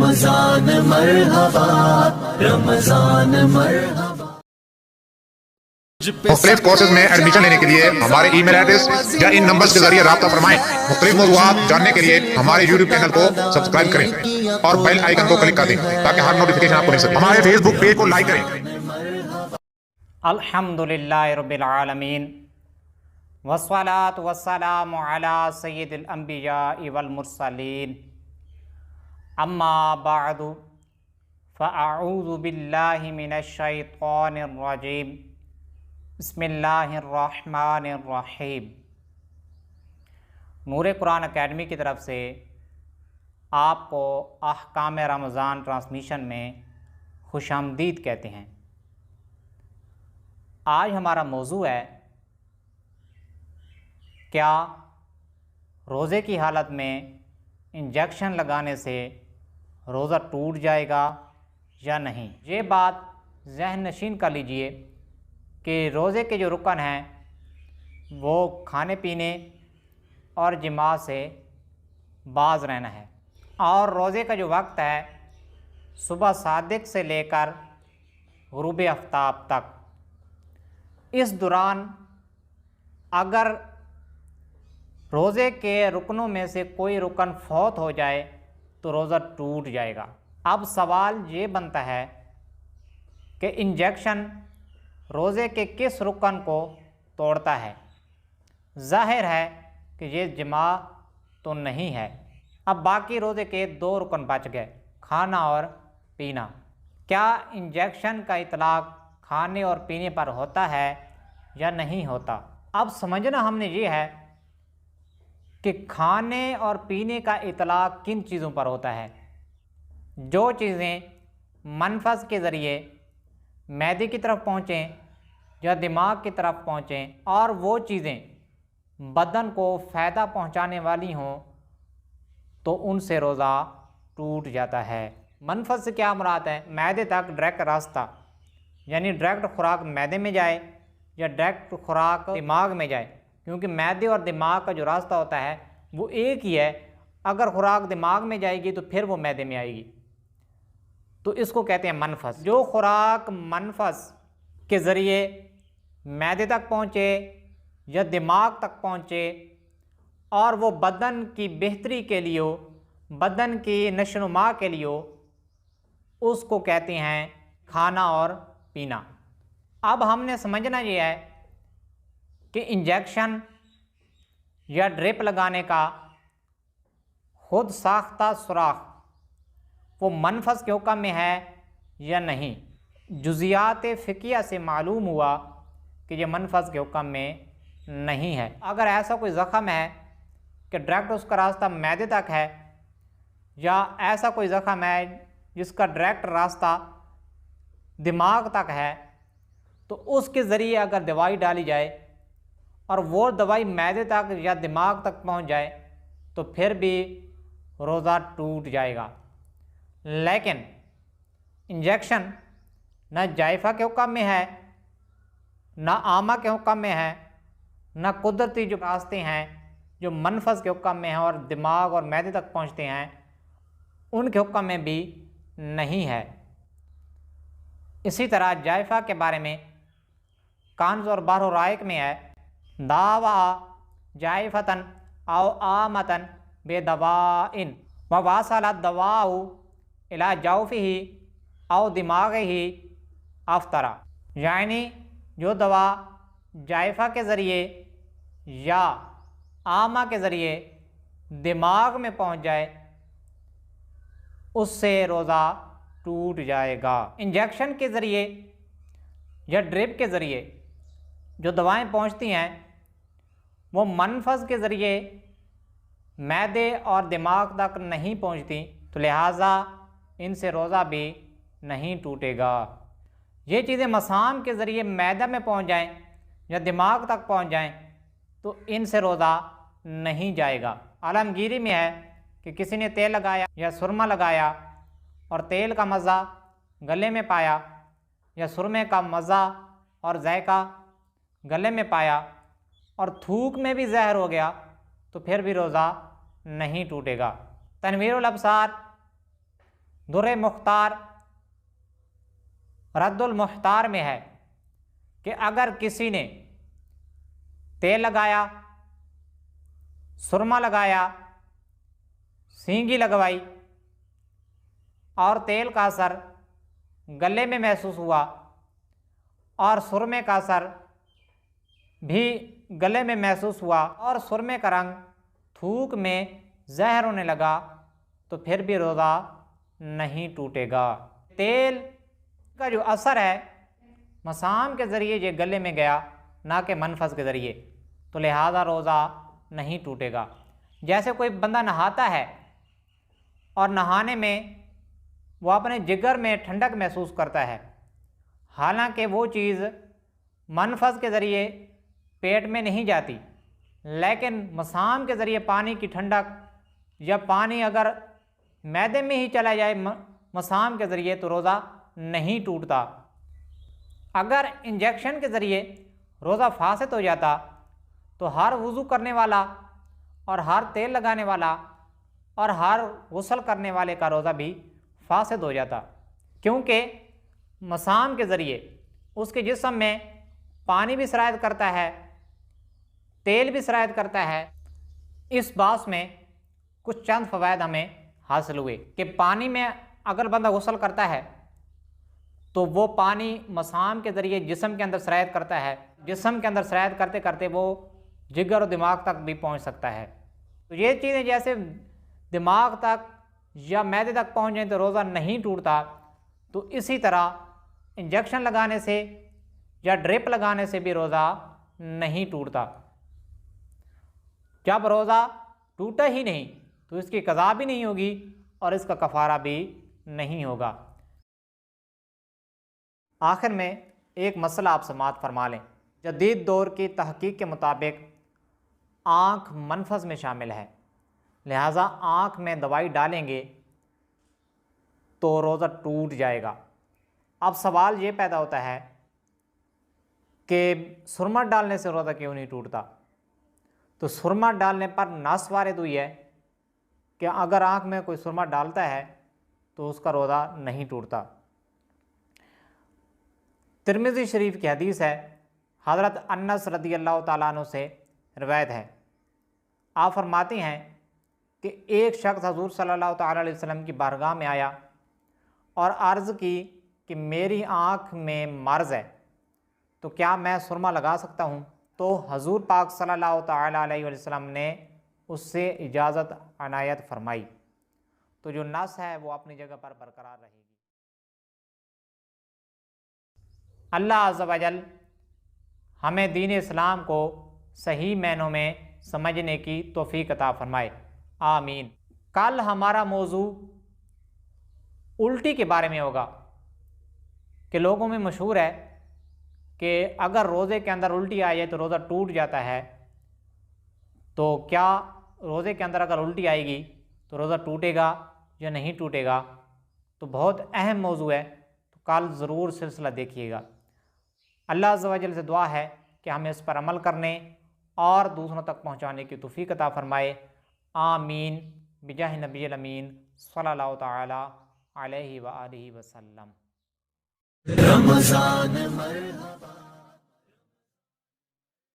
रमजान मरहबा, रमजान मरहबा। मुख्तलिफ कोर्सेज में एडमिशन लेने के लिए हमारे ईमेल एड्रेस या इन नंबर्स के जरिए राब्ता फरमाएं। मुख्तलिफ मौज़ूआत जानने के लिए हमारे यूट्यूब चैनल को सब्सक्राइब करें और बेल आइकन को क्लिक कर दें ताकि हर नोटिफिकेशन आपको मिल सके। हमारे फेसबुक पेज को लाइक करें। अल्हम्दुलिल्लाहि रब्बिल आलमीन वस्सलातु वस्सलामु अला सय्यिदिल अंबियाइ वल मुरसलीन अम्मा बअदु फ़अऊज़ु बिल्लाहि मिनश शैतानिर रजीम बिस्मिल्लाहिर रहमानिर रहीम। नूर कुरान एकेडमी की तरफ से आपको अहकाम रमज़ान ट्रांसमिशन में खुशामदीद कहते हैं। आज हमारा मौजू है, क्या रोज़े की हालत में इंजेक्शन लगाने से रोज़ा टूट जाएगा या नहीं। ये बात ज़हन नशीन कर लीजिए कि रोज़े के जो रुकन हैं वो खाने पीने और जिमा से बाज रहना है, और रोज़े का जो वक्त है सुबह सादिक से लेकर गुरूब आफ्ताब तक, इस दौरान अगर रोज़े के रुकनों में से कोई रुकन फौत हो जाए तो रोज़ा टूट जाएगा। अब सवाल ये बनता है कि इंजेक्शन रोज़े के किस रुकन को तोड़ता है। ज़ाहिर है कि ये जिमा तो नहीं है। अब बाकी रोज़े के दो रुकन बच गए, खाना और पीना। क्या इंजेक्शन का इतलाक़ खाने और पीने पर होता है या नहीं होता। अब समझना हमने ये है कि खाने और पीने का इतलाक़ किन चीज़ों पर होता है। जो चीज़ें मनफस के ज़रिए मैदे की तरफ पहुँचें या दिमाग की तरफ पहुँचें और वो चीज़ें बदन को फ़ायदा पहुँचाने वाली हों तो उनसे रोज़ा टूट जाता है। मनफस से क्या मुराद है? मैदे तक डायरेक्ट रास्ता, यानी डायरेक्ट खुराक मैदे में जाए या डायरेक्ट खुराक दिमाग में जाए, क्योंकि मैदे और दिमाग का जो रास्ता होता है वो एक ही है। अगर खुराक दिमाग में जाएगी तो फिर वो मैदे में आएगी, तो इसको कहते हैं मनफस। जो खुराक मनफस के ज़रिए मैदे तक पहुँचे या दिमाग तक पहुँचे और वो बदन की बेहतरी के लिए हो, बदन की नशोनुमा के लिए हो, उसको कहते हैं खाना और पीना। अब हमने समझना ये है कि इंजेक्शन या ड्रिप लगाने का खुद साख्ता सुराख वो मनफस के हुक्म में है या नहीं। जुज़ियात फ़िक़िया से मालूम हुआ कि ये मनफस के हुक्म में नहीं है। अगर ऐसा कोई ज़ख़म है कि डायरेक्ट उसका रास्ता मैदे तक है, या ऐसा कोई ज़ख़म है जिसका डायरेक्ट रास्ता दिमाग तक है, तो उसके ज़रिए अगर दवाई डाली जाए और वो दवाई मैदे तक या दिमाग तक पहुंच जाए तो फिर भी रोज़ा टूट जाएगा। लेकिन इंजेक्शन न जायफ़ा के हुक्म में है, न आमा के हुक्म में है, न कुदरती जो रास्ते हैं जो मनफस के हुक्म में हैं और दिमाग और मैदे तक पहुंचते हैं उनके हुक्म में भी नहीं है। इसी तरह जायफ़ा के बारे में कान्ज़ और बहर राइक में है, दावा जायफ़तन औ आमतन बेदवाइन व वासलत दवाउ इला जौफ़िही औ दिमाग़िही अफ़तरा। यानी जो दवा जायफ़ा के ज़रिए या आमा के ज़रिए दिमाग में पहुंच जाए उससे रोज़ा टूट जाएगा। इंजेक्शन के ज़रिए या ड्रिप के ज़रिए जो दवाएं पहुंचती हैं वो मनफस के ज़रिए मैदे और दिमाग तक नहीं पहुंचती, तो लिहाजा इनसे रोज़ा भी नहीं टूटेगा। ये चीज़ें मसाम के ज़रिए मैदा में पहुंच जाएं या दिमाग तक पहुंच जाएं तो इनसे रोज़ा नहीं जाएगा। आलमगीरी में है कि किसी ने तेल लगाया या सुरमा लगाया और तेल का मज़ा गले में पाया या सुरमे का मज़ा और जायका गले में पाया और थूक में भी जहर हो गया तो फिर भी रोज़ा नहीं टूटेगा। तनवीरुल अब्सार दुर्र मुख्तार रद्दुल मुख्तार में है कि अगर किसी ने तेल लगाया, सुरमा लगाया, सींगी लगवाई और तेल का असर गले में महसूस हुआ और सुरमे का असर भी गले में महसूस हुआ और सुरमे का रंग थूक में जहर होने लगा, तो फिर भी रोज़ा नहीं टूटेगा। तेल का जो असर है मसाम के ज़रिए ये गले में गया, ना कि मनफस के ज़रिए, तो लिहाजा रोज़ा नहीं टूटेगा। जैसे कोई बंदा नहाता है और नहाने में वो अपने जिगर में ठंडक महसूस करता है, हालांकि वो चीज़ मनफस के ज़रिए पेट में नहीं जाती, लेकिन मसाम के ज़रिए पानी की ठंडक या पानी अगर मैदे में ही चला जाए मसाम के ज़रिए, तो रोज़ा नहीं टूटता। अगर इंजेक्शन के ज़रिए रोज़ा फासिद हो जाता तो हर वज़ू करने वाला और हर तेल लगाने वाला और हर गुस्ल करने वाले का रोज़ा भी फासिद हो जाता, क्योंकि मसाम के ज़रिए उसके जिस्म में पानी भी सरायत करता है, तेल भी सरायत करता है। इस बात में कुछ चंद फ़वायद हमें हासिल हुए कि पानी में अगर बंदा गुस्ल करता है तो वो पानी मसाम के ज़रिए जिस्म के अंदर सरायत करता है, जिस्म के अंदर सरायत करते करते वो जिगर और दिमाग तक भी पहुंच सकता है। तो ये चीज़ें जैसे दिमाग तक या मैदे तक पहुंच जाए तो रोज़ा नहीं टूटता, तो इसी तरह इंजेक्शन लगाने से या ड्रिप लगाने से भी रोज़ा नहीं टूटता। जब रोज़ा टूटा ही नहीं तो इसकी क़ज़ा भी नहीं होगी और इसका कफ़ारा भी नहीं होगा। आखिर में एक मसला आप समाअत फरमा लें। जदीद दौर की तहकीक के मुताबिक आँख मनफस में शामिल है, लिहाजा आँख में दवाई डालेंगे तो रोज़ा टूट जाएगा। अब सवाल ये पैदा होता है कि सुरमा डालने से रोज़ा क्यों नहीं टूटता? तो सुरमा डालने पर नस वारिद हुई है कि अगर आँख में कोई सुरमा डालता है तो उसका रोज़ा नहीं टूटता। तिरमिज़ी शरीफ की हदीस है, हज़रत अनस रदी अल्लाह ताला अन्हु से रिवायत है। आप फरमाती हैं कि एक शख्स हज़ूर सल्लल्लाहु ताला अलैहि वसल्लम की बारगाह में आया और अर्ज़ की कि मेरी आँख में मर्ज़ है, तो क्या मैं सुरमा लगा सकता हूँ? तो हज़ूर पाक सल्लल्लाहु ताला अलैहि वसल्लम ने उससे इजाज़त अनायत फरमाई, तो जो नस है वो अपनी जगह पर बरकरार रहेगी। अल्लाह अज़्ज़ा वजल हमें दीन इस्लाम को सही मायनों में समझने की तौफ़ीक अता फरमाए, आमीन। कल हमारा मौजू उल्टी के बारे में होगा कि लोगों में मशहूर है कि अगर रोज़े के अंदर उल्टी आ जाए तो रोज़ा टूट जाता है। तो क्या रोज़े के अंदर अगर उल्टी आएगी तो रोज़ा टूटेगा या नहीं टूटेगा? तो बहुत अहम मौजू है, तो कल ज़रूर सिलसिला देखिएगा। अल्लाह अज़्ज़ा वजल से दुआ है कि हमें इस पर अमल करने और दूसरों तक पहुँचाने की तौफ़ीक अता फ़रमाए, आमीन बिजाह नबील अमीन सल्लल्लाहु तआला अलैहि व आलिहि वसल्लम। रमज़ान मरहबा।